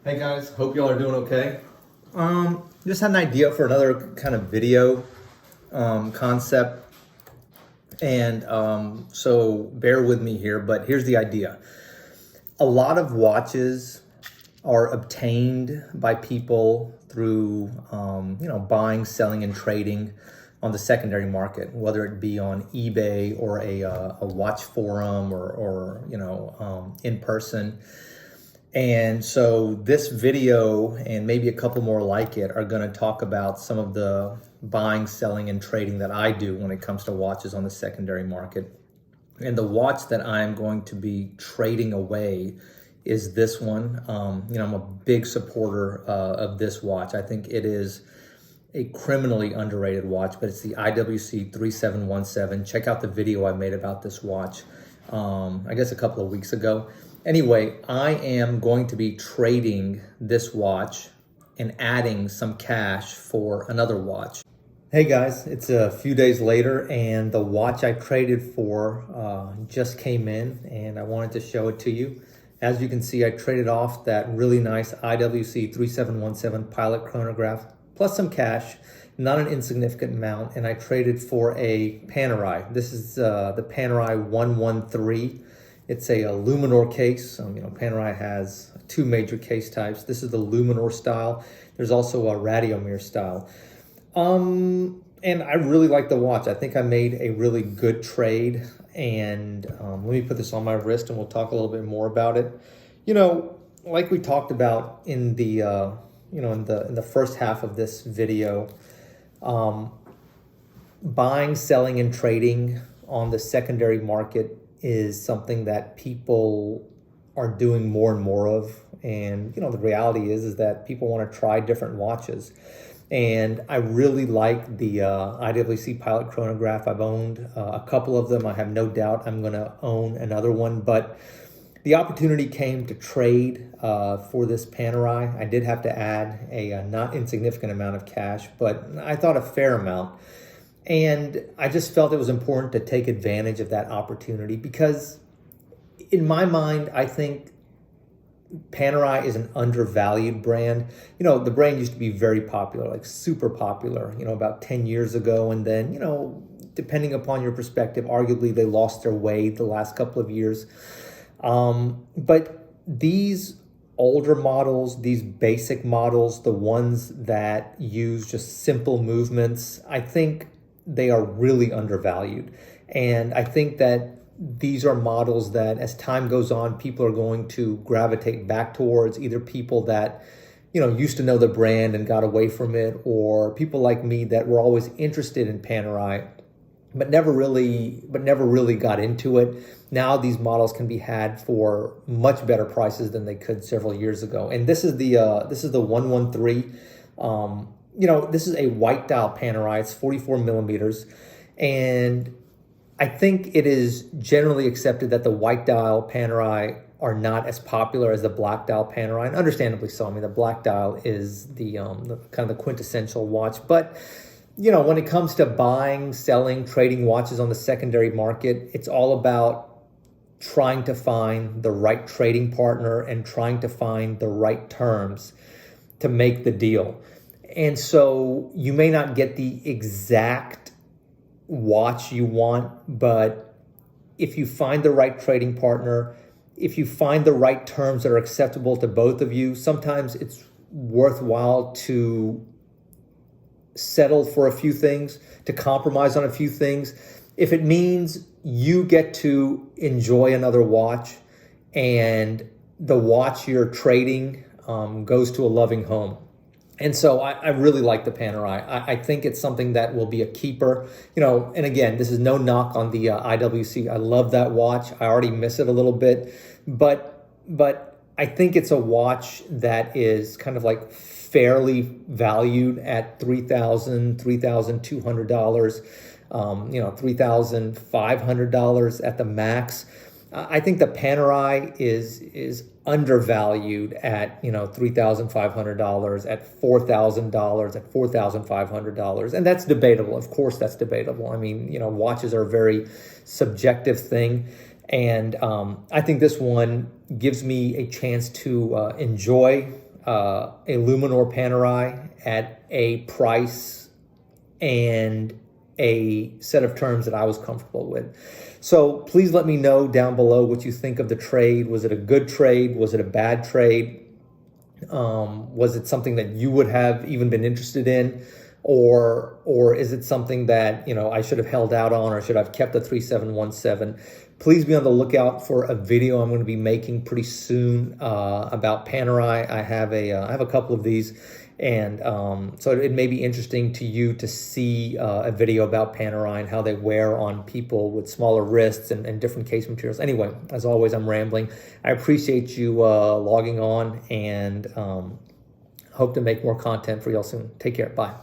Hey guys, hope y'all are doing okay. Just had an idea for another kind of video concept, and so bear with me here, but here's the idea. A lot of watches are obtained by people through, buying, selling, and trading on the secondary market, whether it be on eBay or a watch forum or in person. And so this video and maybe a couple more like it are going to talk about some of the buying, selling, and trading that I do when it comes to watches on the secondary market. And the watch that I'm going to be trading away is this one. I'm a big supporter of this watch. I think it is a criminally underrated watch, but it's the IWC 3717. Check out the video I made about this watch, I guess a couple of weeks ago. Anyway, I am going to be trading this watch and adding some cash for another watch. Hey guys, it's a few days later and the watch I traded for just came in and I wanted to show it to you. As you can see, I traded off that really nice IWC 3717 Pilot Chronograph plus some cash, not an insignificant amount, and I traded for a Panerai. This is the Panerai 113. It's a Luninor case. Panerai has two major case types. This is the Luninor style. There's also a Radiomir style. And I really like the watch. I think I made a really good trade. And let me put this on my wrist and we'll talk a little bit more about it. Like we talked about in the in the first half of this video, buying, selling, and trading on the secondary market is something that people are doing more and more of. And, the reality is that people want to try different watches. And I really like the IWC Pilot Chronograph. I've owned a couple of them. I have no doubt I'm going to own another one. But the opportunity came to trade for this Panerai. I did have to add a not insignificant amount of cash, but I thought a fair amount. And I just felt it was important to take advantage of that opportunity because in my mind, I think Panerai is an undervalued brand. The brand used to be very popular, like super popular, about 10 years ago. And then, depending upon your perspective, arguably they lost their way the last couple of years. But these older models, these basic models, the ones that use just simple movements, I think they are really undervalued. And I think that these are models that as time goes on, people are going to gravitate back towards, either people that, used to know the brand and got away from it, or people like me that were always interested in Panerai, but never really got into it. Now these models can be had for much better prices than they could several years ago. And this is the 113. This is a white dial Panerai. It's 44 millimeters. And I think it is generally accepted that the white dial Panerai are not as popular as the black dial Panerai, and understandably so. I mean, the black dial is the kind of the quintessential watch. But, when it comes to buying, selling, trading watches on the secondary market, it's all about trying to find the right trading partner and trying to find the right terms to make the deal. And so you may not get the exact watch you want, but if you find the right trading partner, if you find the right terms that are acceptable to both of you, sometimes it's worthwhile to settle for a few things, to compromise on a few things. If it means you get to enjoy another watch and the watch you're trading goes to a loving home. And so I really like the Panerai. I think it's something that will be a keeper. And again, this is no knock on the IWC. I love that watch. I already miss it a little bit. But I think it's a watch that is kind of like fairly valued at $3,000, $3,200, $3,500 at the max. I think the Panerai is undervalued at $3,500, at $4,000, at $4,500, and that's debatable. Of course, that's debatable. I mean, watches are a very subjective thing, and I think this one gives me a chance to enjoy a Luminor Panerai at a price and a set of terms that I was comfortable with. So please let me know down below what you think of the trade. Was it a good trade? Was it a bad trade? Was it something that you would have even been interested in? Or is it something that, you know, I should have held out on, or should I have kept the 3717? Please be on the lookout for a video I'm going to be making pretty soon about Panerai. I have a couple of these, and so it may be interesting to you to see a video about Panerai and how they wear on people with smaller wrists and different case materials. Anyway, as always, I'm rambling. I appreciate you logging on, and hope to make more content for y'all soon. Take care. Bye.